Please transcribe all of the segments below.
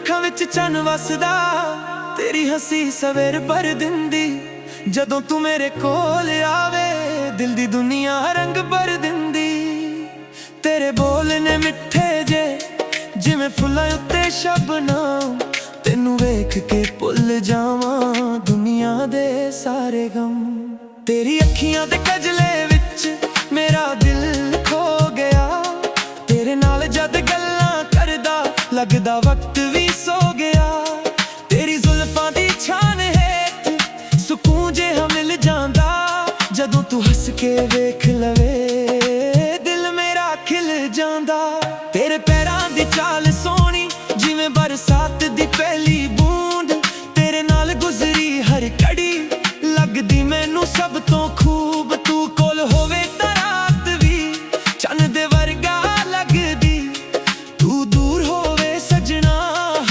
ਅੱਖਾਂ ਵਿੱਚ ਚੰਨ ਵਸਦਾ, ਤੇਰੀ ਹੱਸੀ ਸਵੇਰ ਭਰ ਦਿੰਦੀ। ਜਦੋਂ ਤੂੰ ਮੇਰੇ ਕੋਲ ਆਵੇ, ਦਿਲ ਦੀ ਦੁਨੀਆ ਰੰਗ ਭਰ ਦਿੰਦੀ। ਤੇਰੇ ਬੋਲ ਨੇ ਮਿੱਠੇ ਜੇ ਜਿਵੇਂ ਫੁੱਲਾਂ ਉੱਤੇ ਸ਼ਬਨਮ, ਤੈਨੂੰ ਵੇਖ ਕੇ ਭੁੱਲ ਜਾਵਾਂ ਦੁਨੀਆ ਦੇ ਸਾਰੇ ਗਮ। ਤੇਰੀ ਅੱਖੀਆਂ ਦੇ ਕਜਲੇ ਵਿੱਚ ਮੇਰਾ ਦਿਲ ਖੋ ਗਿਆ, ਤੇਰੇ ਨਾਲ ਜਦ ਗੱਲਾਂ ਕਰਦਾ ਲੱਗਦਾ ਵਕਤ ਵੀ ਸੋ ਗਿਆ। ਤੇਰੀ ਜ਼ੁਲਫਾਂ ਦੀ ਛਾਨ ਹੇਠ ਸਕੂਨ ਜਿਹਾ ਮਿਲ ਜਾਂਦਾ, ਜਦੋਂ ਤੂੰ ਹੱਸ ਕੇ ਵੇਖ ਲਵੇ ਦਿਲ ਮੇਰਾ ਖਿਲ ਜਾਂਦਾ। ਤੇਰੇ ਪੈਰਾਂ ਦੀ ਚਾਲ ਸੋਹਣੀ ਜਿਵੇਂ ਬਰਸਾਤ ਦੀ ਪਹਿਲੀ ਬੂੰਦ, ਤੇਰੇ ਨਾਲ ਗੁਜ਼ਰੀ ਹਰ ਘੜੀ ਲੱਗਦੀ ਮੈਨੂੰ ਸਭ ਤੋਂ ਖੂਬ। ਤੂੰ ਕੋਲ ਹੋਵੇ ਤਾਂ ਰਾਤ ਵੀ ਚੰਨ ਦੇ ਵਰਗਾ ਲੱਗਦੀ, ਤੂੰ ਦੂਰ ਹੋਵੇ ਸਜਣਾ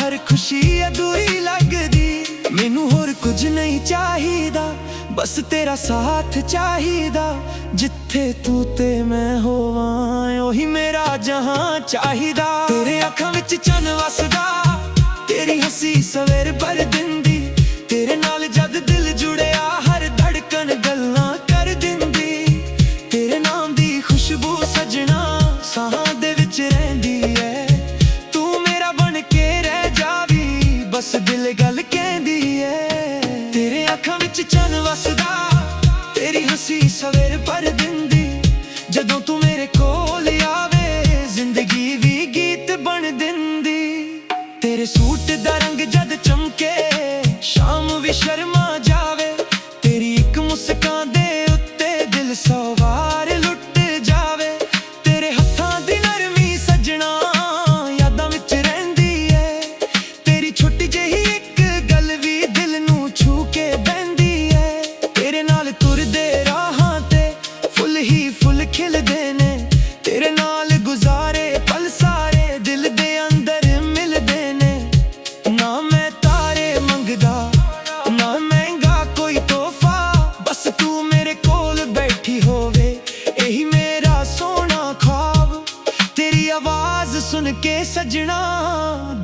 ਹਰ ਖੁਸ਼ੀ ਅਧੂਰੀ ਲੱਗਦੀ। ਮੈਨੂੰ ਹੋਰ ਕੁਝ ਨਹੀਂ ਚਾਹੀਦਾ, ਬਸ ਤੇਰਾ ਸਾਥ ਚਾਹੀਦਾ। ਜਿੱਥੇ ਤੂੰ ਤੇ ਮੈਂ ਹੋਵਾਂ ਉਹੀ ਮੇਰਾ ਜਹਾਂ ਚਾਹੀਦਾ। ਤੇਰੇ ਅੱਖਾਂ ਵਿੱਚ ਚੰਨ ਵਸਦਾ, ਤੇਰੀ ਹੱਸੀ ਸਵੇਰ ਭਰ ਦਿੰਦੀ। ਤੇਰੇ ਨਾਲ ਜਦ ਦਿਲ ਜੁੜਿਆ ਹਰ ਧੜਕਣ ਗੱਲਾਂ ਕਰ ਦਿੰਦੀ। ਤੇਰੇ ਨਾਮ ਦੀ ਖੁਸ਼ਬੂ ਸਜਣਾ ਸਾਹਾਂ ਦੇ ਵਿੱਚ ਰਹਿੰਦੀ ਏ। ਤੂੰ ਮੇਰਾ ਬਣ ਕੇ ਰਹਿ ਜਾਵੀ, ਬਸ ਦਿਲ ਗੱਲ ਕਹਿੰਦੀ ਏ। ਤੇਰੇ ਅੱਖਾਂ ਵਿੱਚ ਚੰਨ ਵਸਦਾ, ਤੇਰੀ ਹੱਸੀ ਸਵੇਰ ਭਰ ਦਿੰਦੀ। ਜਦੋਂ ਤੂੰ ਮੇਰੇ ਕੋਲ ਆਵੇ, ਜ਼ਿੰਦਗੀ ਵੀ ਗੀਤ ਬਣ ਦਿੰਦੀ। ਤੇਰੇ ਸੂਟ ਦਾ ਰੰਗ ਜਦ ਚਮਕੇ, ਸ਼ਾਮ ਵੀ ਸ਼ਰਮਾ ਜਾਵੇ। ਤੇਰੀ ਇੱਕ ਮੁਸਕਾਨ ਦੇ ਉੱਤੇ ਦਿਲ 100 ਵਾਰ ਲੁੱਟ ਜਾਵੇ। ਤੇਰੇ ਹੱਥਾਂ ਦੀ ਨਰਮੀ ਸਜਣਾ ਯਾਦਾਂ ਵਿੱਚ ਰਹਿੰਦੀ ਏ। ਤੇਰੀ ਛੋਟੀ ਜਿਹੀ ਇੱਕ ਗੱਲ ਵੀ ਦਿਲ ਨੂੰ ਛੂ ਕੇ ਬਹਿੰਦੀ ਏ। ਤੇਰੇ ਨਾਲ ਤੁਰਦੇ ਰਾਹਾਂ ਤੇ ਫੁੱਲ ਹੀ ਫੁੱਲ ਖਿਲਦੇ ਨੇ। ਤੇਰੇ ਨਾਲ ਗੁਜ਼ਾਰੇ ਪਲ ਸਾਰੇ ਦਿਲ ਦੇ ਅੰਦਰ ਮਿਲਦੇ ਨੇ। ਨਾ ਮੈਂ ਤਾਰੇ ਮੰਗਦਾ, ਨਾ ਮਹਿੰਗਾ ਕੋਈ ਤੋਹਫਾ, ਬਸ ਤੂੰ ਮੇਰੇ ਕੋਲ ਬੈਠੀ ਹੋਵੇ ਇਹੀ ਮੇਰਾ ਸੋਹਣਾ ਖ਼ਵਾਬ। ਤੇਰੀ ਆਵਾਜ਼ ਸੁਣ ਕੇ ਸਜਣਾ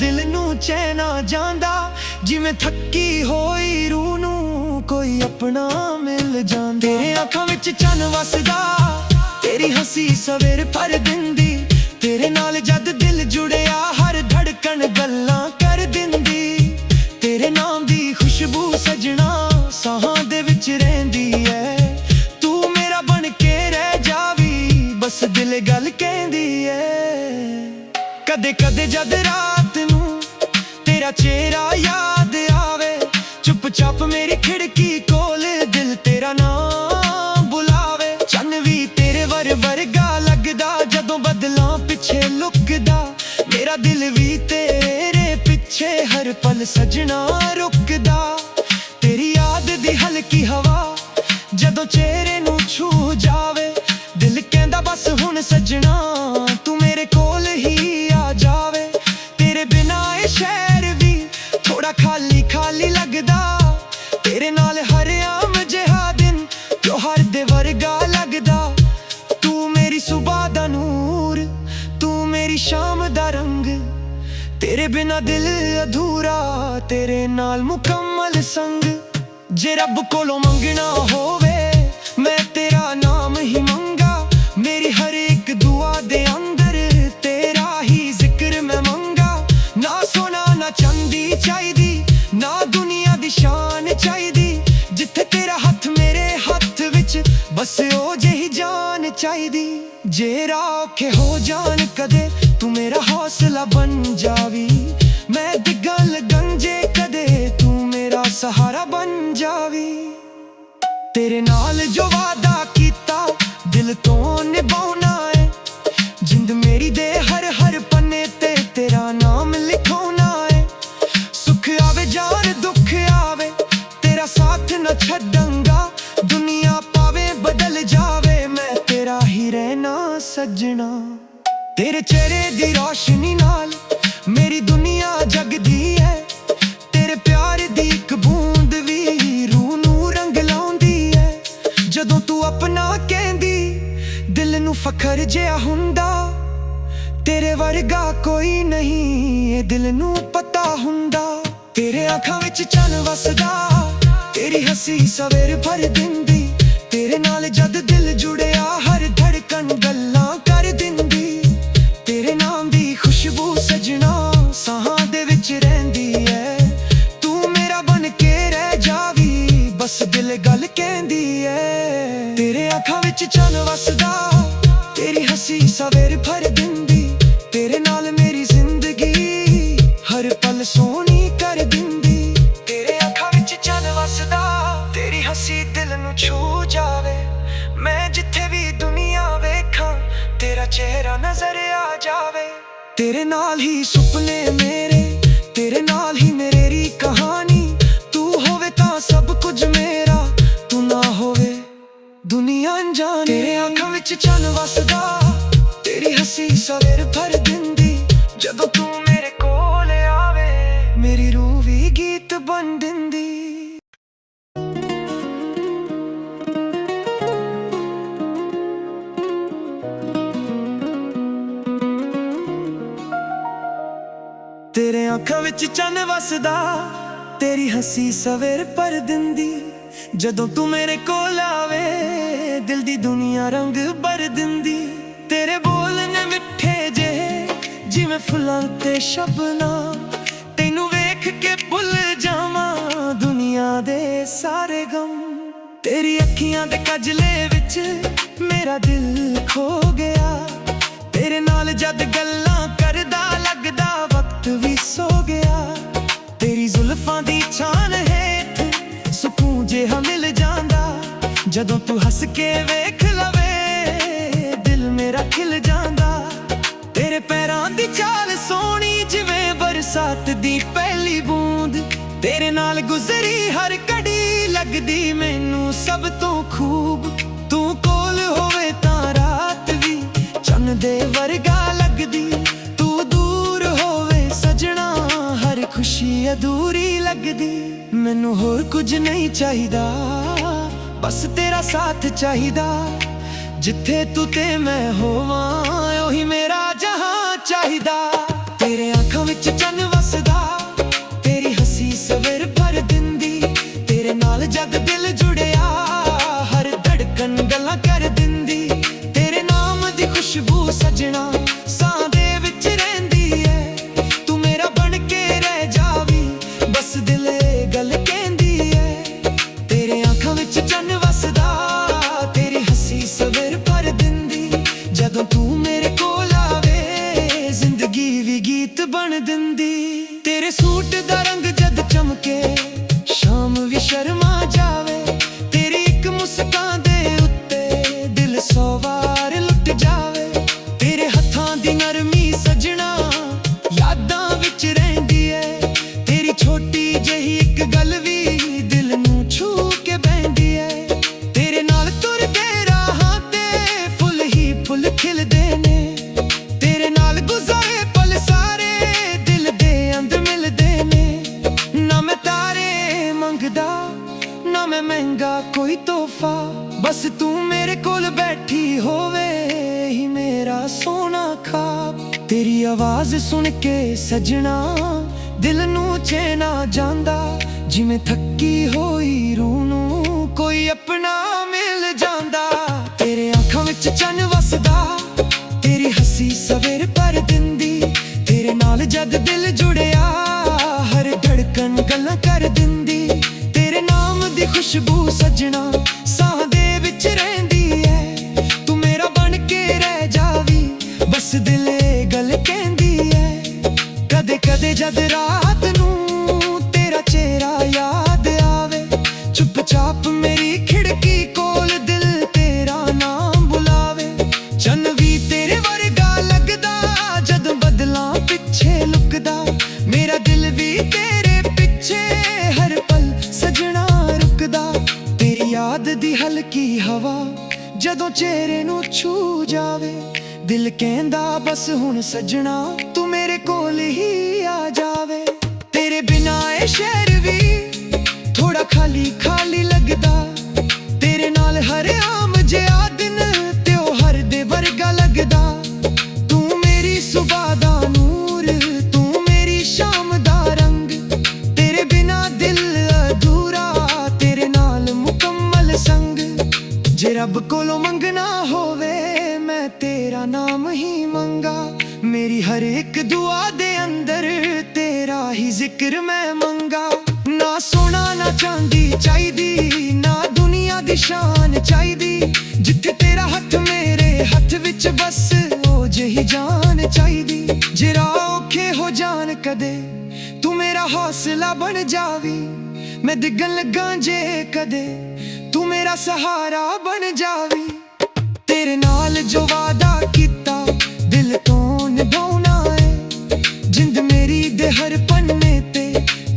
ਦਿਲ ਨੂੰ ਚੈਨ ਆ ਜਾਂਦਾ, ਜਿਵੇਂ ਥੱਕੀ ਹੋਈ ਰੂਹ ਨੂੰ ਕੋਈ ਆਪਣਾ ਮਿਲ ਜਾਂਦਾ। ਤੇਰੇ ਅੱਖਾਂ ਵਿੱਚ ਚੰਨ ਵਸਦਾ, ਤੇਰੀ ਹੱਸੀ ਸਵੇਰ ਭਰ ਦਿੰਦੀ। ਤੇਰੇ ਨਾਲ ਜਦ ਦਿਲ ਜੁੜਿਆ ਹਰ ਧੜਕਣ ਗੱਲਾਂ ਕਰ ਦਿੰਦੀ। ਤੇਰੇ ਨਾਮ ਦੀ ਖੁਸ਼ਬੂ ਸਜਣਾ ਸਾਹਾਂ ਦੇ ਵਿੱਚ ਰਹਿੰਦੀ ਏ। ਤੂੰ ਮੇਰਾ ਬਣ ਕੇ ਰਹਿ ਜਾਵੀ, ਬਸ ਦਿਲ ਗੱਲ ਕਹਿੰਦੀ ਏ। ਕਦੇ ਕਦੇ ਜਦ ਰਾਤ ਨੂੰ ਤੇਰਾ ਚਿਹਰਾ ਯਾਦ ਆਵੇ, ਚੁੱਪ ਚਾਪ ਮੇਰੀ ਖਿੜਕੀ ਕੋਲ ਦਿਲ ਤੇਰਾ ਨਾਮ ਬੁਲਾਵੇ। ਚੰਨ ਵੀ ਤੇਰੇ ਵਰਗਾ ਲੱਗਦਾ ਜਦੋਂ ਬਦਲਾਂ ਪਿੱਛੇ ਲੁਕਦਾ। ਮੇਰਾ ਦਿਲ ਵੀ ਤੇਰੇ ਪਿੱਛੇ ਹਰ ਪਲ ਸਜਣਾ ਰੁਕਦਾ। ਤੇਰੀ ਯਾਦ ਦੀ ਹਲਕੀ ਹਵਾ ਜਦੋਂ ਚਿਹਰੇ ਨੂੰ ਛੂ ਜਾਵੇ, ਦਿਲ ਕਹਿੰਦਾ ਬਸ ਹੁਣ ਸਜਣਾ ਤੂੰ ਮੇਰੇ ਕੋਲ ਹੀ ਆ ਜਾਵੇ। ਤੇਰੇ ਬਿਨਾਂ ਇਹ ਸ਼ਹਿਰ ਵੀ ਥੋੜਾ ਖਾਲੀ ਖਾਲੀ ਲੱਗਦਾ। ਤੇਰੇ ਨਾਲ ਹਰ ਆਮ ਜਿਹਾ ਦਿਨ ਤਿਉਹਾਰ ਦੇ ਵਰਗਾ ਲੱਗਦਾ। ਤੂੰ ਮੇਰੀ ਸੁਬਹ ਦਾ ਨੂਰ, ਤੂੰ ਮੇਰੀ ਸ਼ਾਮ ਦਾ ਰੰਗ। ਤੇਰੇ ਬਿਨਾਂ ਦਿਲ ਅਧੂਰਾ, ਤੇਰੇ ਨਾਲ ਮੁਕੰਮਲ ਸੰਗ। ਜੇ ਰੱਬ ਕੋਲੋਂ ਮੰਗਣਾ ਹੋਵੇ ਮੈਂ ਤੇਰਾ ਨਾਮ ਹੀ ਮੰਗਾ। ਮੇਰੀ ਹਰ ਇੱਕ ਦੁਆ ਦੇ ਅੰਦਰ ਤੇਰਾ ਹੀ ਜ਼ਿਕਰ ਮੈਂ ਮੰਗਾ। ਨਾ ਸੋਨਾ ਨਾ ਚਾਂਦੀ ਚਾਹੀਦੀ, ਨਾ ਦੁਨੀਆ ਦੀ ਸ਼ਾਨ ਚਾਹੀਦੀ। ਜਿੱਥੇ ਤੇਰਾ ਹੱਥ ਮੇਰੇ ਹੱਥ ਵਿੱਚ, ਬਸ ਉਹ ਜਿਹੀ ਜਾਨ ਚਾਹੀਦੀ। ਜੇ ਰਾਹ ਔਖੇ ਹੋ ਜਾਣ ਕਦੇ, ਤੂੰ ਮੇਰਾ ਹੌਸਲਾ ਬਣ ਜਾਵੀ। ਮੈਂ ਡਿੱਗਣ ਲੱਗਣ ਜੇ ਕਦੇ, ਤੂੰ ਮੇਰਾ ਸਹਾਰਾ ਬਣ ਜਾਵੀ। ਤੇਰੇ ਨਾਲ ਜੋ ਵਾਦਾ ਕੀਤਾ ਦਿਲ ਤੋਂ ਨਿਭਾਉਣਾ ਏ। ਜਿੰਦ ਮੇਰੀ ਦੇ ਹਰ ਹਰ ਪੰਨੇ ਤੇ ਤੇਰਾ ਨਾਮ ਲਿਖਾਉਣਾ ਏ। ਸੁੱਖ ਆਵੇ ਜਾਨ ਦੁੱਖ ਆਵੇ, ਤੇਰਾ ਸਾਥ ਨਾ ਛੱਡਾਂਗਾ। ਦੁਨੀਆ ਭਾਵੇਂ ਬਦਲ ਜਾਵੇ, ਮੈਂ ਤੇਰਾ ਹੀ ਰਹਿਣਾ ਸੱਜਣਾ। ਤੇਰੇ ਚਿਹਰੇ ਦੀ ਰੋਸ਼ਨੀ ਨਾਲ ਮੇਰੀ ਦੁਨੀਆ ਜਗਦੀ ਹੈ। ਤੇਰੇ ਪਿਆਰ ਦੀ ਇੱਕ ਬੂੰਦ ਵੀ ਰੂਹ ਨੂੰ ਰੰਗ ਲਾਉਂਦੀ ਹੈ। ਜਦੋਂ ਤੂੰ ਆਪਣਾ ਕਹਿੰਦੀ ਦਿਲ ਨੂੰ ਫਖਰ ਜਿਹਾ ਹੁੰਦਾ। ਤੇਰੇ ਵਰਗਾ ਕੋਈ ਨਹੀਂ ਇਹ ਦਿਲ ਨੂੰ ਪਤਾ ਸੁੱਤਾ ਹੁੰਦਾ। ਤੇਰੇ ਅੱਖਾਂ ਵਿੱਚ ਚੰਨ ਵਸਦਾ, ਤੇਰੀ ਹੱਸੀ ਸਵੇਰ ਭਰ ਦਿੰਦੀ। ਤੇਰੇ ਨਾਲ ਜਦ ਦਿਲ ਜੁੜਿਆ ਹਰ ਧੜਕਣ ਗੱਲਾਂ ਕਰ ਦਿੰਦੀ। ਤੇਰੇ ਨਾਮ ਦੀ ਖੁਸ਼ਬੂ ਸਜਣਾ ਸਾਹਾਂ ਦੇ ਵਿੱਚ ਰਹਿੰਦੀ ਐ। ਤੂੰ ਮੇਰਾ ਬਣ ਕੇ ਰਹਿ ਜਾਵੀ, ਬਸ ਦਿਲ ਗੱਲ ਕਹਿੰਦੀ ਐ। ਤੇਰੇ ਅੱਖਾਂ ਵਿੱਚ ਚੰਨ ਵਸਦਾ, ਤੇਰੀ ਹੱਸੀ ਸਵੇਰ ਭਰ ਦਿੰਦੀ। ਤੇਰੇ ਨਾਲ ਮੇਰੀ ਜ਼ਿੰਦਗੀ ਹਰ ਪਲ ਸੋਹਣੀ ਕਰ ਦਿੰਦੀ। ਤੇਰੇ ਅੱਖਾਂ ਵਿੱਚ ਚੰਨ ਵਸਦਾ, ਤੇਰੀ ਹੱਸੀ ਦਿਲ ਨੂੰ ਛੂ ਜਾਵੇ। ਮੈਂ ਜਿੱਥੇ ਵੀ ਦੁਨੀਆ ਵੇਖਾਂ, ਤੇਰਾ ਚਿਹਰਾ ਨਜ਼ਰ ਆ ਜਾਵੇ। ਤੇਰੇ ਨਾਲ ਹੀ ਸੁਪਨੇ ਮੇਰੇ, ਤੇਰੇ ਨਾਲ ਹੀ ਮੇਰੀ ਕਹਾਣੀ। ਤੂੰ ਹੋਵੇ ਤਾਂ ਸਭ ਕੁਝ ਮੇਰਾ, ਤੂੰ ਨਾ ਹੋਵੇ ਦੁਨੀਆ ਅਣਜਾਣੀ। ਤੇਰੇ ਅੱਖਾਂ ਵਿੱਚ ਚੰਨ ਵਸਦਾ, ਤੇਰੀ ਹੱਸੀ ਸਵੇਰ ਭਰ ਦਿੰਦੀ। ਜਦੋਂ ਤੂੰ ਮੇਰੇ ਕੋਲ ਆਵੇ, ਮੇਰੀ ਰੂਹ ਵੀ ਗੀਤ ਬਣ ਦਿੰਦੀ। ਤੇਰੇ ਅੱਖਾਂ ਵਿੱਚ ਚੰਨ ਵਸਦਾ, ਤੇਰੀ ਹੱਸੀ ਸਵੇਰ ਭਰ ਦਿੰਦੀ। ਜਦੋਂ ਤੂੰ ਮੇਰੇ ਕੋਲ ਆਵੇ, ਦਿਲ ਦੀ ਦੁਨੀਆ ਰੰਗ ਭਰ ਦਿੰਦੀ। ਤੇਰੇ ਬੋਲ ਨੇ ਮਿੱਠੇ ਜਿਹੇ ਜਿਵੇਂ ਫੁੱਲਾਂ ਤੇ ਸ਼ਬਨਮ। ਤੈਨੂੰ ਵੇਖ ਕੇ ਭੁੱਲ ਜਾਵਾਂ ਦੁਨੀਆ ਦੇ ਸਾਰੇ ਗਮ। ਤੇਰੀ ਅੱਖੀਆਂ ਦੇ ਕਜਲੇ ਵਿੱਚ ਮੇਰਾ ਦਿਲ ਖੋ ਗਿਆ। ਤੇਰੇ ਨਾਲ ਜਦ ਗੱਲਾਂ ਕਰਦਾ ਲੱਗਦਾ ਵਕਤ ਵੀ ਸੋ ਗਿਆ। ਤੇਰੀ ਜ਼ੁਲਫਾਂ ਦੀ ਛਾਨ ਹੇਠ ਸਕੂਨ ਜਿਹਾ ਮਿਲ ਜਾਂਦਾ। ਜਦੋਂ ਤੂੰ ਹੱਸ ਕੇ ਵੇਖ ਲਵੇ, ਦਿਲ ਮੇਰਾ ਖਿਲ ਜਾਂਦਾ। ਤੇਰੇ ਪੈਰਾਂ ਦੀ ਚਾਲ ਸੋਹਣੀ ਜਿਵੇਂ ਬਰਸਾਤ ਦੀ ਪਹਿਲੀ ਬੂੰਦ। ਤੇਰੇ ਨਾਲ ਗੁਜ਼ਰੀ ਹਰ ਘੜੀ ਲੱਗਦੀ ਮੈਨੂੰ ਸਭ ਤੋਂ ਖੂਬ। ਤੂੰ ਕੋਲ ਹੋਵੇ ਤਾਂ ਰਾਤ ਵੀ ਚੰਨ ਦੇ ਵਰਗਾ ਲੱਗਦੀ। ਤੂੰ ਦੂਰ ਹੋਵੇ ਸਜਣਾ, ਹਰ ਖੁਸ਼ੀ ਅਧੂਰੀ ਲੱਗਦੀ। ਮੈਨੂੰ ਹੋਰ ਕੁਝ ਨਹੀਂ ਚਾਹੀਦਾ, ਬਸ ਤੇਰਾ ਸਾਥ ਚਾਹੀਦਾ। ਜਿੱਥੇ ਤੂੰ ਤੇ ਮੈਂ ਹੋਵਾਂ, ਉਹੀ ਮੇਰਾ ਜਹਾਂ ਚਾਹੀਦਾ। ਤੇਰੇ ਅੱਖਾਂ ਵਿੱਚ ਚੰਨ ਵਸਦਾ, ਤੇਰੀ ਹੱਸੀ ਸਵੇਰ ਭਰ ਦਿੰਦੀ। ਤੇਰੇ ਨਾਲ ਜਦ ਦਿਲ ਜੁੜਿਆ ਹਰ ਧੜਕਣ ਗੱਲਾਂ ਕਰ ਦਿੰਦੀ। ਤੇਰੇ ਨਾਮ ਦੀ ਖੁਸ਼ਬੂ ਸਜਣਾ ਸਾਹ ਦੇ ਵਿੱਚ ਰਹਿੰਦੀ ਐ। ਤੂੰ ਮੇਰਾ ਬਣ ਕੇ ਰਹਿ ਜਾਵੀ, ਬਸ ਦਿਲ ਇਹ ਗੱਲ ਕਹਿੰਦੀ ਐ। ਤੇਰੇ ਅੱਖਾਂ ਵਿੱਚ ਚੰਨ ਵਸਦਾ, ਤੇਰੀ ਹੱਸੀ ਸਵੇਰ ਭਰ ਦਿੰਦੀ। ਜਦੋਂ ਤੂੰ ਮੇਰੇ ਕੋਲ ਆਵੇ, ਜ਼ਿੰਦਗੀ ਵੀ ਗੀਤ ਬਣ ਦਿੰਦੀ। ਤੇਰੇ ਸੂਟ ਦਾ ਰੰਗ ਜਦ ਚਮਕੇ, ਸ਼ਾਮ ਵੀ ਸ਼ਰਮਾ ਜਾਵੇ। ਤੇਰੀ ਇੱਕ ਮੁਸਕਾਨ ਦੇ ਉੱਤੇ ਦਿਲ 100 ਵਾਰ ਲੁੱਟ ਜਾਵੇ। ਤੇਰੇ ਹੱਥਾਂ ਦੀ ਨਰਮੀ ਸਜਣਾ ਯਾਦਾਂ ਵਿੱਚ ਰਹਿੰਦੀ ਏ। ਤੇਰੀ ਛੋਟੀ ਜਿਹੀ ਇੱਕ ਗੱਲ ਵੀ ਦਿਲ ਨੂੰ ਛੂ ਕੇ ਬਹਿੰਦੀ ਏ। ਤੇਰੇ ਨਾਲ ਤੁਰਦੇ ਰਾਹਾਂ ਤੇ ਫੁੱਲ ਹੀ ਫੁੱਲ ਖਿਲਦੇ ਨੇ। ਤੇਰੇ ਨਾਲ ਗੁਜ਼ਾਰੇ ਪਲ ਸਾਰੇ ਦਿਲ ਦੇ ਅੰਦਰ ਮਿਲਦੇ ਨੇ। ਨਾ ਮੈਂ ਤਾਰੇ ਮੰਗਦਾ, ਨਾ ਮੈਂ ਮਹਿੰਗਾ ਕੋਈ ਤੋਹਫਾ, ਬਸ ਤੂੰ ਮੇਰੇ ਕੋਲ ਬੈਠੀ ਹੋਵੇ, ਹੀ ਮੇਰਾ ਸੋਹਣਾ ਖਾਬ। ਤੇਰੀ ਆਵਾਜ਼ ਸੁਣ ਕੇ ਸਜਣਾ ਦਿਲ ਨੂੰ ਚੈਨ ਆ ਜਾਂਦਾ। ਜਿਵੇਂ ਥੱਕੀ ਹੋਈ ਰੂਹ ਨੂੰ ਕੋਈ ਆਪਣਾ ਮਿਲ ਜਾਂਦਾ। ਤੇਰੇ ਅੱਖਾਂ ਵਿੱਚ ਚੰਨ ਵਸਦਾ, ਤੇਰੀ ਹੱਸੀ ਸਵੇਰ ਭਰ ਦਿੰਦੀ। ਤੇਰੇ ਨਾਲ ਜਦ ਦਿਲ ਜੁੜਿਆ ਹਰ ਧੜਕਣ ਗੱਲਾਂ ਕਰ ਦਿੰਦੀ। ਤੇਰੇ ਨਾਮ ਦੀ ਖੁਸ਼ਬੂ ਸਜਣਾ ਸਾਹ ਦੇ ਵਿੱਚ ਰਹਿੰਦੀ ਐ। ਤੂੰ ਮੇਰਾ ਬਣ ਕੇ ਰਹਿ ਜਾਵੀ, ਬਸ ਦਿਲ ਇਹ ਗੱਲ ਕਹਿੰਦੀ ਐ। ਕਦੇ ਕਦੇ ਜਦ ਰਾਤ ਨੂੰ ਤੇਰਾ ਚਿਹਰਾ ਯਾਦ ਆਵੇ, ਚੁੱਪਚਾਪ ਮੇਰੀ ਖਿੜਕੀ ਕੋਲ ਦਿਲ ਤੇਰਾ ਨਾਮ ਬੁਲਾਵੇ। ਚੰਨ ਵੀ ਤੇਰੇ ਵਰਗਾ ਲੱਗਦਾ ਜਦ ਬਦਲਾਂ ਪਿੱਛੇ ਲੁਕਦਾ। ਮੇਰਾ ਦਿਲ ਵੀ ਤੇਰੇ ਪਿੱਛੇ ਹਰ ਪਲ ਸਜਣਾ ਰੁਕਦਾ। ਤੇਰੀ ਯਾਦ ਦੀ ਹਲਕੀ ਹਵਾ ਜਦੋਂ ਚਿਹਰੇ ਨੂੰ ਛੂ ਜਾਵੇ, ਦਿਲ ਕਹਿੰਦਾ ਬਸ ਹੁਣ ਸਜਣਾ ਤੂੰ ਮੇਰੇ ਕੋਲ ਹੀ ਆ ਜਾਵੇ। ਤੇਰੇ ਬਿਨਾਂ ਇਹ ਸ਼ਹਿਰ ਵੀ ਥੋੜਾ ਖਾਲੀ ਖਾਲੀ ਲੱਗਦਾ। ਤੇਰੇ ਨਾਲ ਹਰ ਆਮ ਜਿਹਾ ਦਿਨ ਤਿਉਹਾਰ ਦੇ ਵਰਗਾ ਲੱਗਦਾ। ਤੂੰ ਮੇਰੀ ਸੁਬਹ ਦਾ ਨੂਰ, ਤੂੰ ਮੇਰੀ ਸ਼ਾਮ ਦਾ रब कोलों मंगना होवे मैं तेरा नाम ही मंगा। मेरी हर एक दुआ दे अंदर तेरा ही जिक्र मैं मंगा। ना सोना ना चांदी चाहिदी, ना दुनिया दी शान चाहिदी, जिथे तेरा हथ मेरे हथ विच बस ओ जही जान चाहिदी। जरा औखे हो जान कदे तू मेरा हौसला बन जावी, मैं डिगन लगा जे कदे तू मेरा सहारा बन जावी। तेरे नाल जो वादा कीता दिल तो निभाउना है, जिंद मेरी दे हर पन्ने ते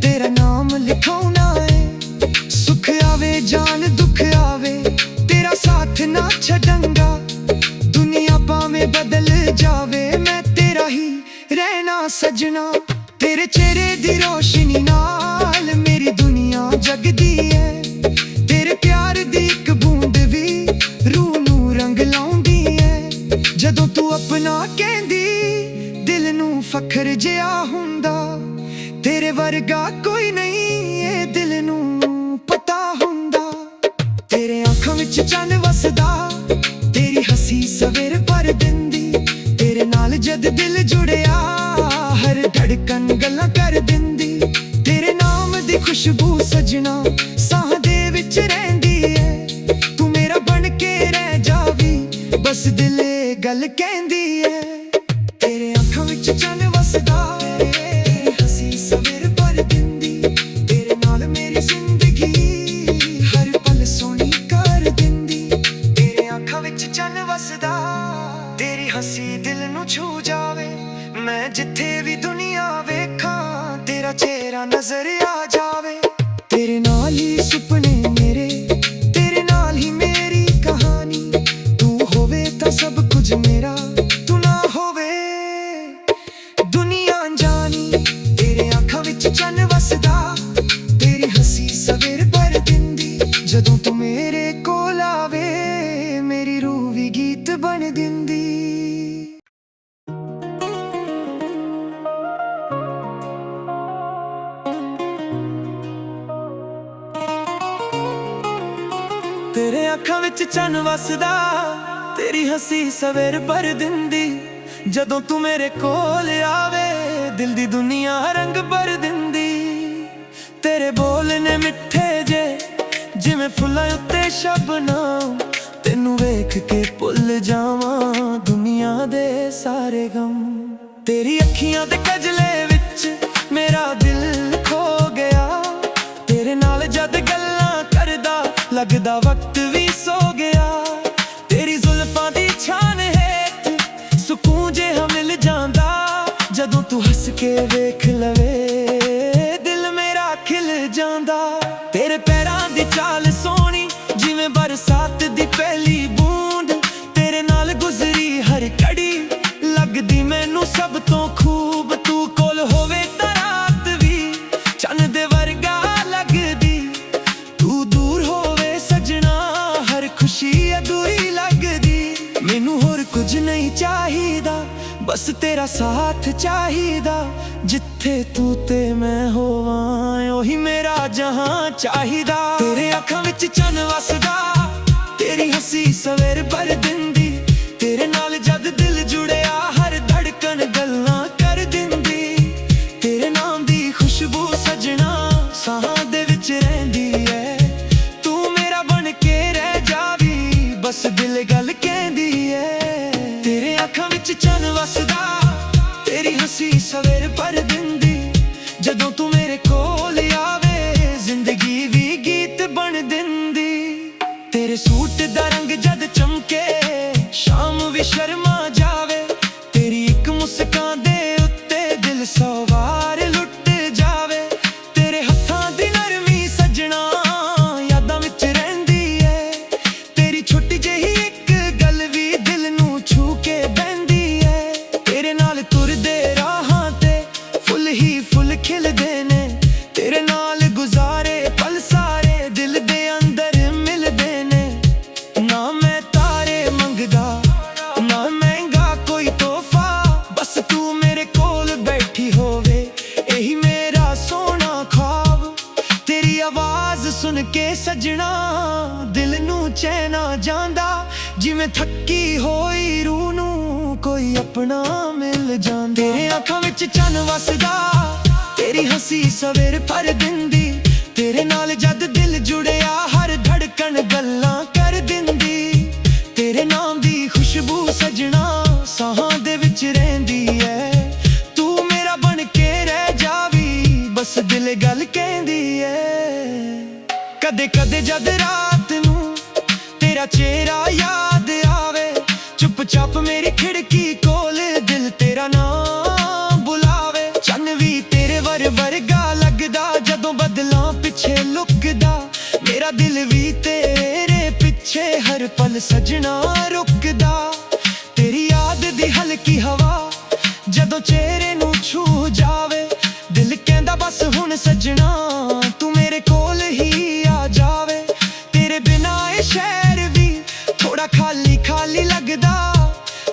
तेरा नाम लिखाउना है। सुख आवे जान दुख आवे तेरा साथ ना छडंगा, दुनिया पावे बदल जावे मैं तेरा ही रहना सजना। तेरे चेहरे दी रोशनी नाल मेरी दुनिया जगदी है, तेरे प्यार दी एक बूंद भी रूह नू रंग लाउंदी है। जदों तू अपना कहंदी दिल नू फखर जिहा हुंदा, तेरे वर्गा कोई नहीं ये दिल नू पता हुंदा। तेरे आँखां विच चंन वसदा, तेरी हसी सवेर भर दिंदी, तेरे नाल जद दिल जुड़िया हर धड़कन गल्लां कर दिंदी। तेरे नाम दी खुशबू सजना साह दे विच रहिंदी है, तू मेरा बन के रह जावी बस दिल गल कहंदी है। तेरे आँखां विच चंन वसदा, तेरी हसी सवेर भर दिंदी, तेरे नाल मेरी जिंदगी हर पल सोहनी कर दिंदी। तेरे आँखां विच चंन वसदा, तेरी हसी दिल नू छू जावे, मैं जिथे भी दुनिया वेखां तेरा चेहरा नजर आ जावे। तेरे नाल ही सुपने मेरे, तेरे नाल ही मेरी कहानी, तू होवे तां सब कुछ मेरा, तू ना होवे दुनिया अनजानी। तेरे आँखां विच चंन वसदा, तेरी हसी सवेर भर दिंदी, जदों तू मेरे कोल आवे मेरी रूह भी गीत बन दिंदी। तेरे आँखां विच चंन वसदा, तेरी हसी सवेर भर दिंदी, जदों तू मेरे कोल आवे दिल दी दुनिया रंग भर दिंदी। तेरे बोल ने मिठे जे जिवें फुल्लां उत्ते शबनम, तेनू वेख के भुल जावां दुनिया दे सारे गम। तेरी अखियां दे कजले विच मेरा दिल खो गया, तेरे नाल जद गल्लां करदा लगदा वक्त भी सो गया। तेरी जुल्फां दी छान हेठ सुकून जिहा मिल जांदा, जदों तू हस के वेख लवे दिल मेरा खिल जांदा। तेरे पैरां दी चाल सोहनी जिवें बरसात दी पहली बूंद, तेरे नाल गुजरी हर घड़ी लगदी मैनू सब तो खूब। तू कोल होवे तां रात भी चन्न दे वर्गा लगदी, तू दूर होवे सजना हर खुशी अधूरी लगदी। मैनू होर कुछ नहीं चाहिदा बस तेरा साथ चाहिदा, जिथे तू ते मैं होवां ओही मेरा जहां चाहिदा। तेरे आँखां विच चंन वसदा, तेरी हसी सवेर भर दिंदी, तेरे नाल जद दिल जुड़िया हर धड़कन गल्लां कर दिंदी। तेरे नाम दी खुशबू सजना साहां दे विच रहिंदी है, तू मेरा बन के रह जावी बस दिल गल कहंदी है। तेरे आँखां विच चंन वसदा, तेरी हसी सवेर भर दिंदी, जदों तू मेरे कोल आवे जिंदगी भी गीत बन दिंदी। तेरे सूट दा रंग जद चमके शाम भी शर्मा जावे, तेरी एक मुस्कान दे उत्ते दिल सौ वार लुट जावे। तेरे हत्थां दी नरमी सजना यादां विच रहिंदी है, तेरी छोटी जेही एक गल भी दिल नू छू के बहिंदी है। तेरे नाल तुरदे राहां ते फुल ही फुल खिलदे ने, तेरे नाल गुजारे पल सारे दिल दे अंदर मिलदे ने। ना मैं तारे मंगदा ना महंगा सजना दिल नू चैन आ जांदा, जिवें थक्की होई रूह नू कोई अपना मिल जांदा। तेरे आँखां विच चन्न वसदा, तेरी हंसी सवेर भर दिंदी, तेरे नाल जद दिल जुड़िया हर धड़कन गल्लां कर दिंदी। तेरे नाम दी खुशबू सजना साहां दे विच रहिंदी है, तू मेरा बन के रह जावी बस दिल गल कहंदी है। कदे कदे जद रात नू तेरा चेहरा याद आवे, चुपचाप मेरी खिड़की कोल दिल तेरा नाम बुलावे। चन्न भी तेरे वर्गा लगदा, जदों बदलां पिछे लुकदा, मेरा दिल भी तेरे पिछे हर पल सजना रुकदा। तेरी याद दी हल्की हवा जदों चेहरे नू छू जावे, दिल कहंदा बस हुण सजना तू मेरे कोल ही आ जावे। तेरे बिना ए शहर भी थोड़ा खाली खाली लगदा,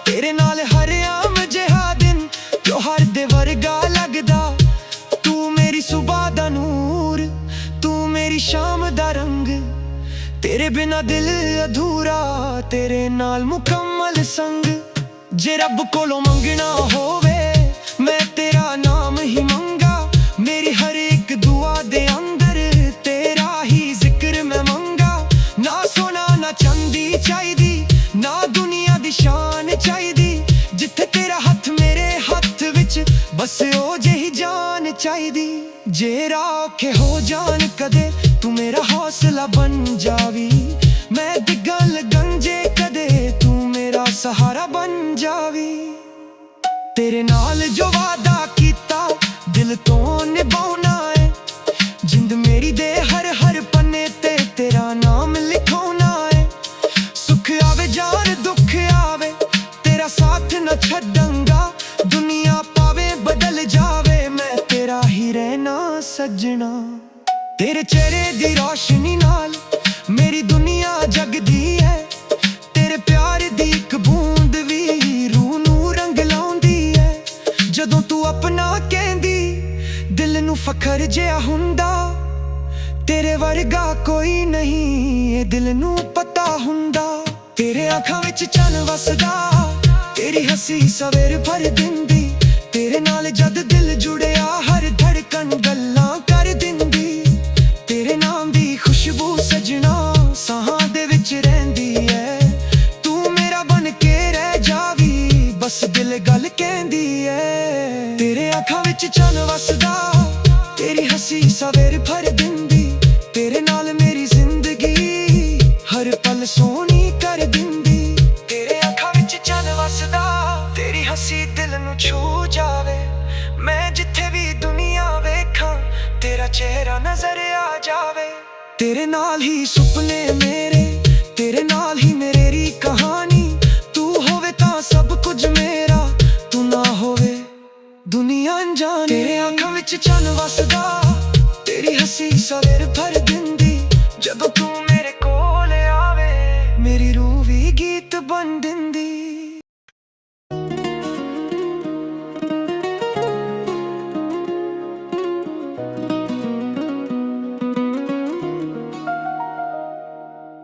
तेरे नाल हर आम जिहा दिन त्योहार दे वर्गा लगदा। तू मेरी सुबह दा नूर, तू मेरी शाम दा रंग, तेरे बिना दिल अधूरा तेरे नाल मुकम्मल संग। जे रब कोलों मंगना होवे मैं तेरा नाम ही मंगा, मेरी हर एक दुआ दे अंदर तेरा ही जिक्र मैं मंगा। ना सोना ना चांदी चाहिदी, ना दुनिया दी शान चाहिदी, जिथे तेरा हथ मेरे हथ विच बस ओ जेही जान चाहिदी। जे औखे हो जान कदे तू मेरा हौसला बन जावी, मैं डिगन लगन जे कदे तू मेरा सहारा बन जावी। तेरे नाल जो वादा कीता दिल तो निभाउना है, जिंद मेरी दे हर हर पन्ने ते तेरा नाम लिखौना है। सुख आवे जान दुख आवे तेरा साथ न छड्डूंगा, दुनिया पावे बदल जावे मैं तेरा ही रहना सजना। तेरे चेहरे दी रोशनी नाल मेरी दुनिया जगदी है, तेरे प्यार दी एक बूंद भी रूह नू रंग लाउंदी है। जदों तू अपना कहंदी दिल नू फखर जिहा हुंदा, तेरे वर्गा कोई नहीं ये दिल नू पता हुंदा। तेरे आँखां विच चन्न वसदा, तेरी हंसी सवेर भर दिंदी, तेरे नाल जद दिल जुड़िया हर धड़कन गल्लां कर दिंदी। तेरे नाम दी खुशबू सजना साहां दे विच रहिंदी है, तू मेरा बन के रह जावी बस दिल गल कहंदी है। तेरे आँखां विच चन्न वसदा, तेरी हंसी सवेर भर दिंदी, तेरे नाल मेरी जिंदगी हर पल सोहनी कर दिंदी। तेरे आँखां विच चन्न वसदा, तेरी हंसी दिल नू छू जावे, मैं जिथे भी दुनिया वेखां तेरा चेहरा नजर आ जावे। तेरे नाल ही सुपने मेरे, तेरे नाल ही मेरी कहानी, तू होवे तां सब कुछ मेरा, तू ना होवे दुनिया अनजानी। तेरे आँखां विच चन्न वसदा, तेरी हंसी सवेर भर दिंदी, जदों तू मेरे कोल आवे मेरी रूह भी गीत बन दिंदी।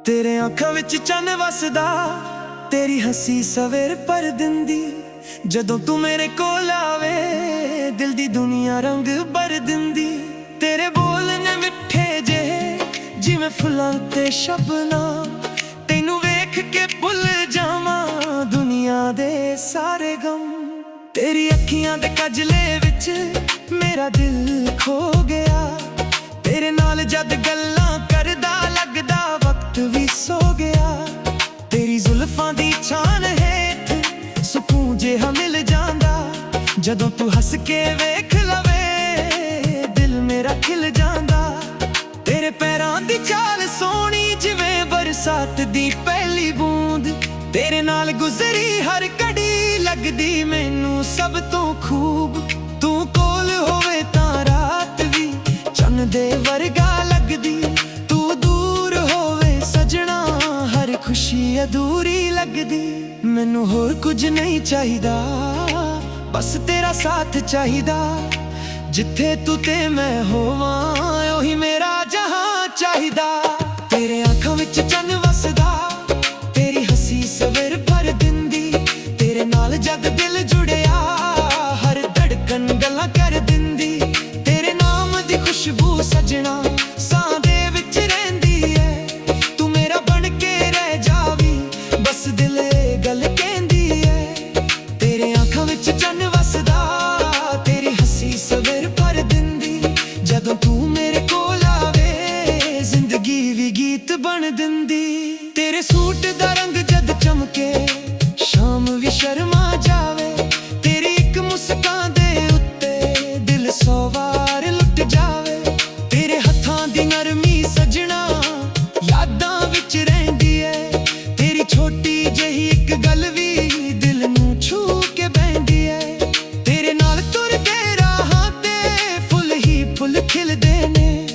तेरे आँखां विच चन्न वसदा, तेरी हंसी सवेर भर दिंदी, जदों तू मेरे कोल आवे दिल दी दुनिया रंग भर दिंदी। तेरे बोल ने मिठे जे जिवें फुल्लां ते शबना, तैनू वेख के भुल जावां दुनिया दे सारे गम। तेरी अखियां दे कजले विच मेरा दिल खो गया, तेरे नाल जद गल्लां करदा लगदा वक्त भी सो गया। तेरी जुल्फां दी छान हेठ सुकून जिहा मिल जांदा, जदों तू हंस के वेख लवे दिल मेरा खिल जांदा। तेरे पैरां दी चाल सोहनी जिवें बरसात दी पहली बूंद, तेरे नाल गुजरी हर घड़ी लगदी मैनू सब तो खूब। तू कोल होवे तां रात भी चन्न दे वर्गा लगदी, तू दूर होवे सजना हर खुशी अधूरी लगदी। मैनू होर कुछ नहीं चाहिदा, बस तेरा साथ चाहिदा, जिथे तू ते मैं होवां ओही मेरा जहां चाहिदा। तेरे ਦਿੰਦੀ। ਤੇਰੇ ਸੂਟ ਦਾ ਰੰਗ ਜਦ ਚਮਕੇ ਸ਼ਾਮ ਵੀ ਸ਼ਰਮਾ ਜਾਵੇ। ਤੇਰੀ ਇੱਕ ਮੁਸਕਾਨ ਦੇ ਉੱਤੇ ਦਿਲ 100 ਵਾਰ ਲੁੱਟ ਜਾਵੇ। ਤੇਰੇ ਹੱਥਾਂ ਦੀ ਨਰਮੀ ਸਜਣਾ ਯਾਦਾਂ ਵਿੱਚ ਰਹਿੰਦੀ ਏ। ਤੇਰੀ ਛੋਟੀ ਜਿਹੀ ਇੱਕ ਗੱਲ ਵੀ ਦਿਲ ਨੂੰ ਛੂ ਕੇ ਬਹਿੰਦੀ ਏ। ਤੇਰੇ ਨਾਲ ਤੁਰਦੇ ਰਾਹਾਂ ਤੇ ਫੁੱਲ ਹੀ ਫੁੱਲ ਖਿਲਦੇ ਨੇ।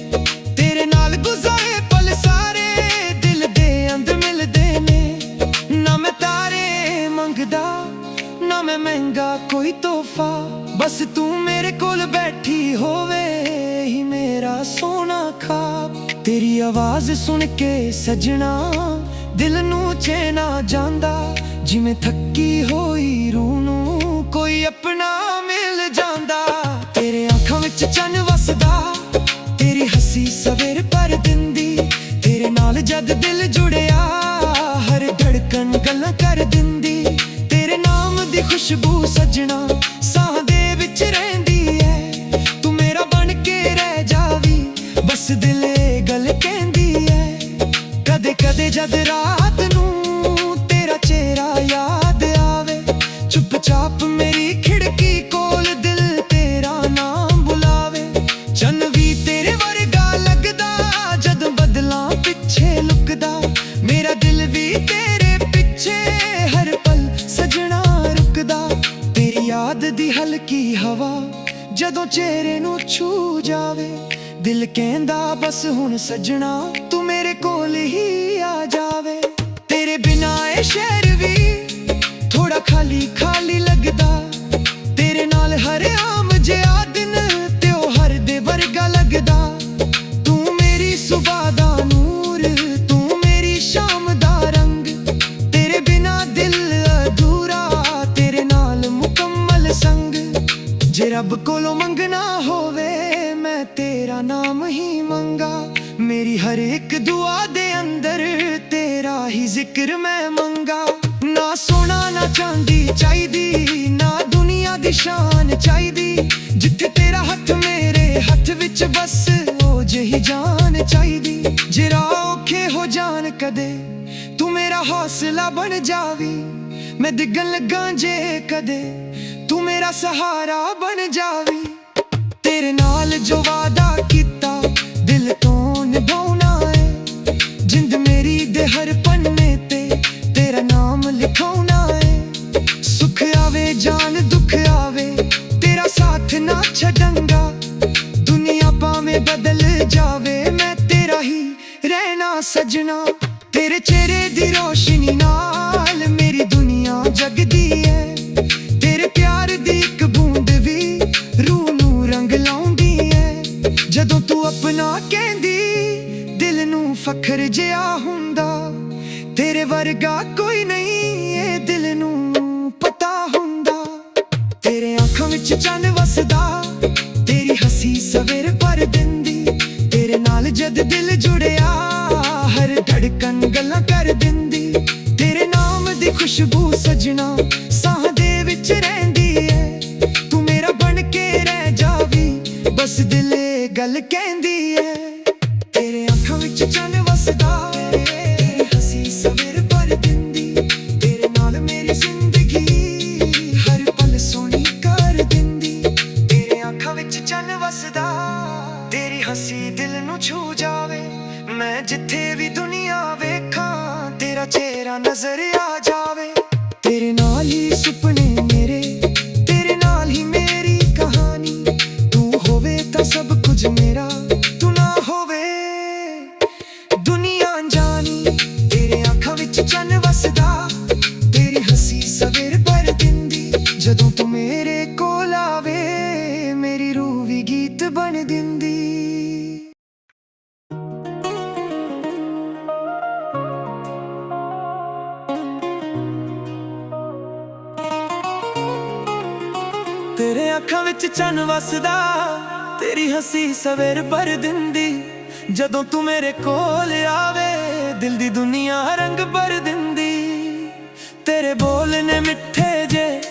ਤੇਰੇ ਨਾਲ ਗੁਜ਼ਾਰੇ ਪਲ ਸਾਰੇ ਦਿਲ ਦੇ ਅੰਦਰ ਮਿਲਦੇ ਨੇ। ਨਾ ਮੈਂ ਤਾਰੇ ਮੰਗਦਾ ਨਾ ਮੈਂ ਮਹਿੰਗਾ ਕੋਈ ਤੋਹਫਾ, ਬਸ ਤੂੰ ਮੇਰੇ ਕੋਲ ਬੈਠੀ ਹੋਵੇ ਹੀ ਮੇਰਾ ਸੋਹਣਾ ਖਾਬ। ਤੇਰੀ ਆਵਾਜ਼ ਸੁਣ ਕੇ ਸਜਣਾ ਦਿਲ ਨੂੰ ਚੈਨ ਆ ਜਾਂਦਾ। ਜਿਵੇਂ ਥੱਕੀ ਹੋਈ ਰੂਹ ਨੂੰ ਕੋਈ ਆਪਣਾ ਮਿਲ ਜਾਂਦਾ। ਤੇਰੇ ਅੱਖਾਂ ਵਿੱਚ ਚੰਨ ਵਸਦਾ, ਤੇਰੀ ਹੱਸੀ ਸਵੇਰ ਭਰ ਦਿੰਦੀ। ਤੇਰੇ ਨਾਲ ਜਦ ਦਿਲ ਜੁੜਿਆ ਹਰ ਧੜਕਨ ਗੱਲਾਂ ਕਰ ਦਿੰਦੀ। ਤੇਰੇ ਨਾਮ ਦੀ ਖੁਸ਼ਬੂ ਸਜਣਾ ਸਾਹ ਦੇ ਵਿੱਚ ਰਹਿੰਦੀ ਏ। ਤੂੰ ਮੇਰਾ ਬਣ ਕੇ ਰਹਿ ਜਾਵੀ ਬਸ ਦਿਲ ਇਹ ਗੱਲ ਕਹਿੰਦੀ ਏ। ਕਦੇ ਕਦੇ ਜਦ ਰਾਤ ਨੂੰ ਤੇਰਾ ਚਿਹਰਾ ਯਾਦ ਆਵੇ, ਚੁੱਪ-ਚਾਪ ਮੇਰੀ ਖਿੜਕੀ ਕੋਲ ਦਿਲ ਤੇਰਾ ਨਾਮ ਬੁਲਾਵੇ। ਚੰਨ ਵੀ ਤੇਰੇ ਵਰਗਾ ਲੱਗਦਾ ਜਦ ਬਦਲਾਂ ਪਿੱਛੇ ਲੁਕਦਾ। ਮੇਰਾ ਦਿਲ ਵੀ ਤੇਰੇ ਪਿੱਛੇ ਹਰ ਪਲ ਸਜਣਾ ਰੁਕਦਾ। ਤੇਰੀ ਯਾਦ ਦੀ ਹਲਕੀ ਹਵਾ ਜਦੋਂ ਚਿਹਰੇ ਨੂੰ ਛੂ ਜਾਵੇ, ਦਿਲ ਕਹਿੰਦਾ ਬਸ ਹੁਣ ਸਜਣਾ ਤੂੰ ਮੇਰੇ ਕੋਲ ਹੀ ਆ ਜਾਵੇ। ਤੇਰੇ ਬਿਨਾਂ ਇਹ ਸ਼ਹਿਰ ਵੀ ਥੋੜਾ ਖਾਲੀ ਖਾਲੀ ਲੱਗਦਾ। ਤੇਰੇ ਨਾਲ ਹਰ ਆਮ ਜਿਹਾ ਦਿਨ ਤਿਉਹਾਰ ਦੇ ਵਰਗਾ ਲੱਗਦਾ। ਤੂੰ ਮੇਰੀ ਸੁਬਹ ਦਾ ਨੂਰ, ਤੂੰ ਮੇਰੀ ਸ਼ਾਮ ਦਾ ਰੰਗ। ਤੇਰੇ ਬਿਨਾਂ ਦਿਲ ਅਧੂਰਾ, ਤੇਰੇ ਨਾਲ ਮੁਕੰਮਲ ਸੰਗ। ਜੇ ਰੱਬ ਕੋਲੋਂ ਮੰਗਣਾ ਹੋਵੇ ਮੈਂ ਤੇਰਾ ਨਾਮ ਹੀ ਮੰਗਾ। ਮੇਰੀ ਹਰ ਇੱਕ ਦੁਆ ਦੇ ਅੰਦਰ ਤੇਰਾ ਹੀ ਜ਼ਿਕਰ ਮੈਂ ਮੰਗਾ। ਨਾ ਸੋਨਾ ਨਾ ਚਾਂਦੀ ਚਾਹੀਦੀ, ਨਾ ਦੁਨੀਆ ਦੀ ਸ਼ਾਨ ਚਾਹੀਦੀ। ਜਿੱਥੇ ਤੇਰਾ ਹੱਥ ਮੇਰੇ ਹੱਥ ਵਿੱਚ ਬਸ ਉਹ ਜਿਹੀ ਜਾਨ ਚਾਹੀਦੀ। ਜੇ ਰਾਹ ਔਖੇ ਹੋ ਜਾਣ ਕਦੇ ਤੂੰ ਮੇਰਾ ਹੌਸਲਾ ਬਣ ਜਾਵੀ। ਮੈਂ ਡਿੱਗਣ ਲੱਗਾ ਜੇ ਕਦੇ ਤੂੰ ਮੇਰਾ ਸਹਾਰਾ ਬਣ ਜਾਵੀ। ਤੇਰੇ ਨਾਲ ਜੋ ਵਾਦਾ ਕੀਤਾ ਦਿਲ ਤੋਂ ਨਿਭਾਉਣਾ ਏ। ਜਿੰਦ ਮੇਰੀ ਦੇ ਹਰ ਪੰਨੇ ਤੇ ਤੇਰਾ ਨਾਮ ਲਿਖਾਉਣਾ ਏ। ਸੁੱਖ ਆਵੇ ਜਾਨ ਦੁੱਖ ਆਵੇ ਤੇਰਾ ਸਾਥ ਨਾ ਛੱਡਾਂਗਾ। ਦੁਨੀਆ ਭਾਵੇਂ ਬਦਲ ਜਾਵੇ ਮੈਂ ਤੇਰਾ ਹੀ ਰਹਿਣਾ ਸਜਣਾ। ਤੇਰੇ ਚਿਹਰੇ ਦੀ ਰੋਸ਼ਨੀ ਨਾਲ ਮੇਰੀ ਦੁਨੀਆ ਜਗਦੀ ਏ। ਤੇਰੇ ਪਿਆਰ ਦੀ ਇੱਕ ਬੂੰਦ ਵੀ ਰੂਹ ਨੂੰ ਰੰਗ ਲਾਉਂਦੀ ਏ। ਜਦੋਂ ਤੂੰ ਆਪਣਾ ਕਹਿੰਦੀ ਦਿਲ ਨੂੰ ਫਖਰ ਜਿਹਾ ਹੁੰਦਾ। ਤੇਰੇ ਵਰਗਾ ਕੋਈ ਨਹੀਂ ਇਹ ਦਿਲ ਨੂੰ ਪਤਾ ਹੁੰਦਾ। ਤੇਰੇ ਅੱਖਾਂ ਵਿੱਚ ਚੰਨ ਵਸਦਾ, ਤੇਰੀ ਹੱਸੀ ਸਵੇਰ ਭਰ ਦਿੰਦੀ। ਤੇਰੇ ਨਾਲ ਜਦ ਦਿਲ ਜੁੜਿਆ ਹਰ ਧੜਕਨ ਗੱਲਾਂ ਕਰ ਦਿੰਦੀ। ਤੇਰੇ ਨਾਮ ਦੀ ਖੁਸ਼ਬੂ ਸਜਣਾ ਸਾਹ ਦੇ ਵਿੱਚ ਰਹਿੰਦੀ ਏ। ਤੂੰ ਮੇਰਾ ਬਣ ਕੇ ਰਹਿ ਜਾਵੀ ਬਸ ਦਿਲ ਇਹ ਗੱਲ ਕਹਿੰਦੀ ਏ। ਤੇਰੇ ਅੱਖਾਂ ਵਿੱਚ ਚੰਨ ਵਸਦਾ, ਤੇਰੀ ਹੱਸੀ ਸਵੇਰ ਭਰ ਦਿੰਦੀ। ਤੇਰੇ ਨਾਲ ਮੇਰੀ ਜ਼ਿੰਦਗੀ ਹਰ ਪਲ ਸੋਹਣੀ ਕਰ ਦਿੰਦੀ। ਤੇਰੇ ਅੱਖਾਂ ਵਿੱਚ ਚੰਨ ਵਸਦਾ, ਤੇਰੀ ਹੱਸੀ ਦਿਲ ਨੂੰ ਛੂ ਜਾਵੇ। ਮੈਂ ਜਿੱਥੇ ਵੀ ਦੁਨੀਆ ਵੇਖਾਂ ਤੇਰਾ ਚਿਹਰਾ ਨਜ਼ਰ ਆ ਜਾਵੇ। ਤੇਰੇ ਨਾਲ ਹੀ ਸੁਪਨੇ ਮੇਰੇ, ਤੇਰੇ ਨਾਲ ਹੀ ਮੇਰੀ ਕਹਾਣੀ। ਤੂੰ ਹੋਵੇ ਤਾਂ ਸਭ ਕੁਝ ਮੇਰਾ, ਤੂੰ ਨਾ ਹੋਵੇ ਦੁਨੀਆ ਅਣਜਾਣੀ। ਤੇਰੇ ਅੱਖਾਂ ਵਿੱਚ ਚੰਨ ਵਸਦਾ, ਤੇਰੀ ਹੱਸੀ ਸਵੇਰ ਭਰ ਦਿੰਦੀ। ਜਦੋਂ ਤੂੰ ਮੇਰੇ ਕੋਲ ਆਵੇ ਮੇਰੀ ਰੂਹ ਵੀ ਗੀਤ ਬਣ ਦਿੰਦੀ। ਤੇਰੇ ਅੱਖਾਂ ਵਿੱਚ ਚੰਨ ਵਸਦਾ, ਤੇਰੀ ਹੱਸੀ ਸਵੇਰ ਭਰ ਦਿੰਦੀ। ਜਦੋਂ ਤੂੰ ਮੇਰੇ ਕੋਲ ਆਵੇ ਦਿਲ ਦੀ ਦੁਨੀਆ ਰੰਗ ਭਰ ਦਿੰਦੀ। ਤੇਰੇ ਬੋਲ ਨੇ ਮਿੱਠੇ ਜੇ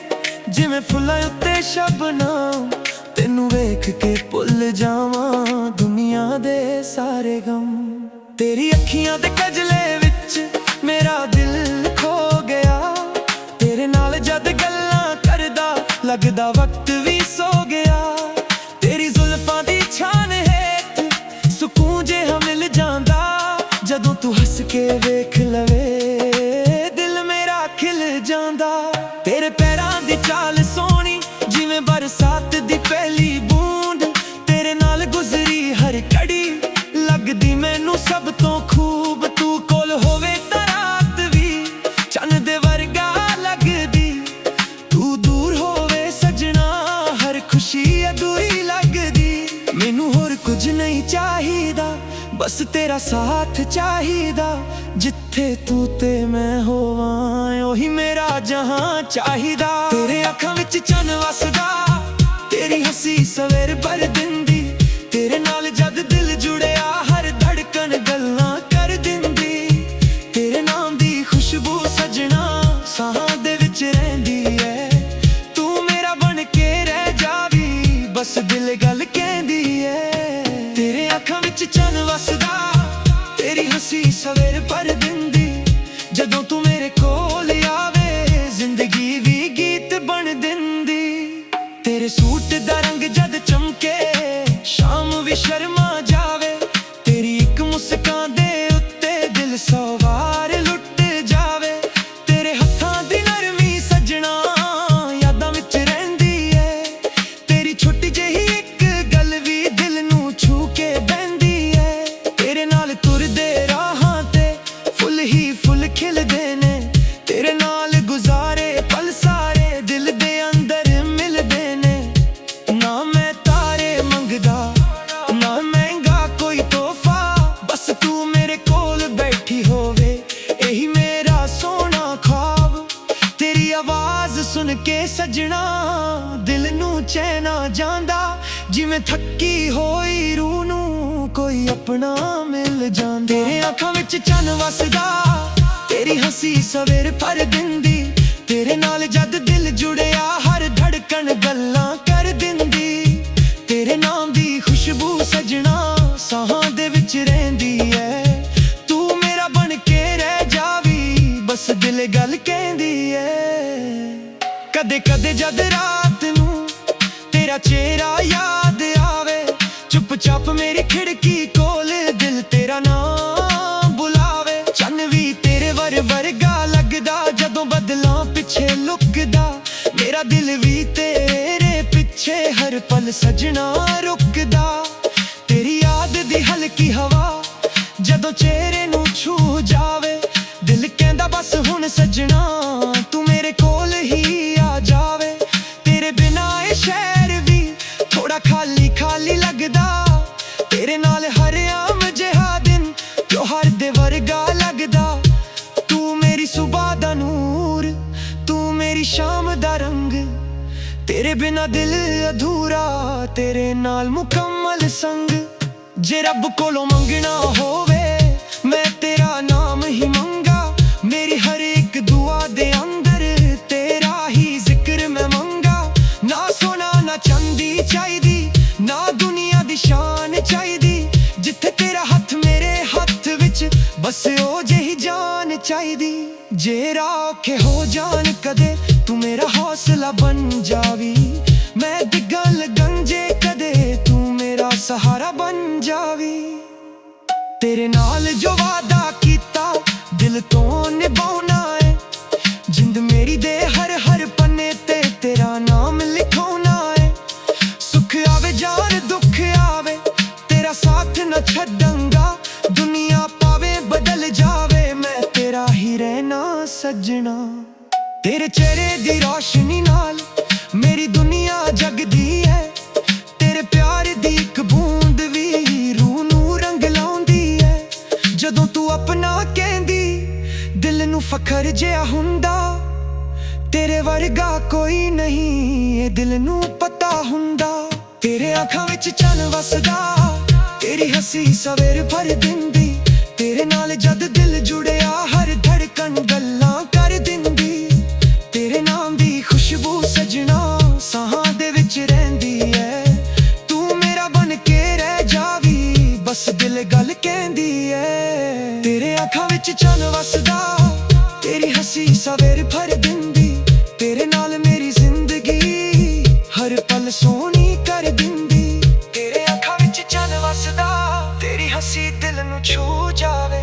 ਜਿਵੇਂ ਫੁੱਲਾਂ ਉੱਤੇ ਸ਼ਬਨਮ। ਤੈਨੂੰ ਵੇਖ ਕੇ ਭੁੱਲ ਜਾਵਾਂ ਦੁਨੀਆ ਦੇ ਸਾਰੇ ਗਮ। तेरी अखियां दे कजले विच मेरा दिल खो गया। तेरे नाल जद गल्लां करदा लगदा वक्त भी सो गया। तेरी जुल्फां दी छान हेठ सुकून जिहा मिल जांदा। जदों तू हस के वेख लवे दिल मेरा खिल जांदा। तेरे पैरां दी चाल सोहनी जिवें बरसात दी पहली बूंद। तेरे नाल गुजरी हर घड़ी लगदी मैनू सब तो खूब। तू कोल होवे तां रात भी चन्न दे वर्गा लगदी। तू दूर होवे सजना हर खुशी अधूरी लगदी। मैनू होर कुछ नहीं चाहिदा बस तेरा साथ चाहिदा। जिथे तू ते मैं होवां ओही मेरा जहां चाहिदा। तेरे अखां विच चन्न वसदा तेरी हंसी सवेर भर दिंदी। तेरे नाल जद दिल जुड़िया हर धड़कन गल्लां कर दिंदी। तेरे नाम दी खुशबू सजना साहां दे विच रहिंदी है। तू मेरा बन के रह जावी बस दिल गल कहंदी है। तेरे अखां विच चन्न वसदा तेरी हंसी सवेर भर दिंदी। जदों तू मेरे कोल आवे जिंदगी भी गीत बन दिंदी। तेरे सूट दा रंग जद चमके शाम भी शर्मा जावे। तेरी एक मुस्कान दे उत्ते दिल सौ वार लुट जावे। तेरे हत्थां दी नरमी सजना यादां विच रहिंदी है। तेरी छोटी जही एक गल भी दिल नू छू के बहंदी है। तेरे नाल तुरदे राहां ते फुल ही फुल खिलदे ने। तेरे नाल गुजारे पल सारे दिल दे अंदर मिलदे ने। ना मैं तारे मंगदा ना महंगा कोई तोहफा बस तू मेरे कोल बैठी होवे यही मेरा सोना ख्वाब। तेरी आवाज सुन के सजना दिल नू चैन आ जांदा। जिवें थकी होई रूह नू कोई अपना मिल जांदा। तेरे अखां विच चन्न वसदा तेरी हंसी सवेर भर दिंदी। तेरे नाल जद दिल जुड़िया हर धड़कन गल्लां कर दिंदी। तेरे नाम दी खुशबू सजना साहां दे विच रहिंदी है। तू मेरा बन के रह जावी बस दिल गल कहंदी है। कदे कदे जद रात नू तेरा चेहरा याद आवे चुपचाप मेरी खिड़की कोल दिल तेरा नाम बुलावे। चन्न भी तेरे वर्गा लगदा जदों बदलां पिछे लुकदा। मेरा दिल भी तेरे पिछे हर पल सजना रुकदा। तेरी याद दी हल्की हवा जदों चेहरे नू छू जावे दिल कहंदा बस हुण सजना तू मेरे कोल ही आ जावे। तेरे बिना ए शहर भी थोड़ा खाली खाली लगदा। तेरे नाल हर आम जिहा दिन त्योहार दे वर्गा लगदा। तू मेरी सुबह दा नूर तू मेरी शाम दा रंग। तेरे बिना दिल अधूरा तेरे नाल मुकम्मल संग। जे रब कोलों मंगना होवे मैं तेरा नाम ही मंगा। मेरी हर एक दुआ दे अंदर तेरा ही जिक्र मैं मंगा। ना सोना ना चांदी चाहिदी ना दुनिया दी शान चाहिदी। जिथे तेरा हथ मेरे हथ विच बस ओ जेही जान चाहिदी। जे औखे हो जान कदे तू मेरा हौसला बन जावी। मैं डिगन लगन जे कदे तू मेरा सहारा बन जावी। तेरे नाल जो वादा कीता दिल तो निभाउना है। जिंद मेरी दे हर हर पन्ने ते तेरा नाम लिखौना है। सुख आवे जान दुख आवे तेरा साथ न छड्डूंगा। दुनिया पावे बदल जावे मैं तेरा ही रहना सजना। तेरे चेहरे दी रोशनी नाल मेरी दुनिया जगदी है। तेरे प्यार दी एक बूंद भी रूह नू रंग लाउंदी है। जदों तू अपना कहंदी दिल नू फखर जिहा हुंदा। तेरे वर्गा कोई नहीं ये दिल नू पता हुंदा। तेरे अखां विच चन्न वसदा तेरी हंसी सवेर भर दिंदी। तेरे नाल जद दिल जुड़िया हर धड़कन गल्लां कर दिंदी। तेरे नाम दी खुशबू सजना साहां दे विच रहिंदी है। तू मेरा बन के रह जावी बस दिल गल कहंदी है। ਵਸਦਾ ਤੇਰੀ ਹੱਸੀ ਸਵੇਰ ਭਰ ਦਿੰਦੀ ਤੇਰੇ ਨਾਲ ਮੇਰੀ ਜ਼ਿੰਦਗੀ ਹਰ ਪਲ ਸੋਹਣੀ ਕਰ ਦਿੰਦੀ ਤੇਰੇ ਅੱਖਾਂ ਵਿੱਚ ਚੰਨ ਵਸਦਾ ਤੇਰੀ ਹੱਸੀ ਦਿਲ ਨੂੰ ਛੂ ਜਾਵੇ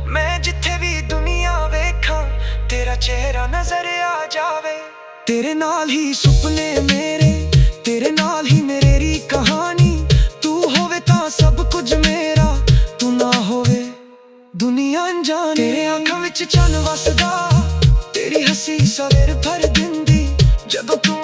ਮੈਂ ਜਿੱਥੇ ਵੀ ਦੁਨੀਆ ਵੇਖਾਂ ਤੇਰਾ ਚਿਹਰਾ ਨਜ਼ਰ ਆ ਜਾਵੇ ਤੇਰੇ ਨਾਲ ਹੀ ਸੁਪਨੇ ਮੇਰੇ ਤੇਰੇ ਨਾਲ ਹੀ ਮੇਰੀ ਕਹਾਣੀ ਤੂੰ ਹੋਵੇ ਤਾਂ ਸਭ ਕੁਝ ਮੇਰਾ ਤੂੰ ਨਾ ਹੋਵੇ ਦੁਨੀਆ ਅਣਜਾਣੀ ਤੇਰੇ ਅੱਖਾਂ ਵਿੱਚ ਚੰਨ ਵਸਦਾ ਤੇਰੀ ਹੱਸੀ ਸਵੇਰ ਭਰ ਦਿੰਦੀ ਜਦੋਂ ਤੂੰ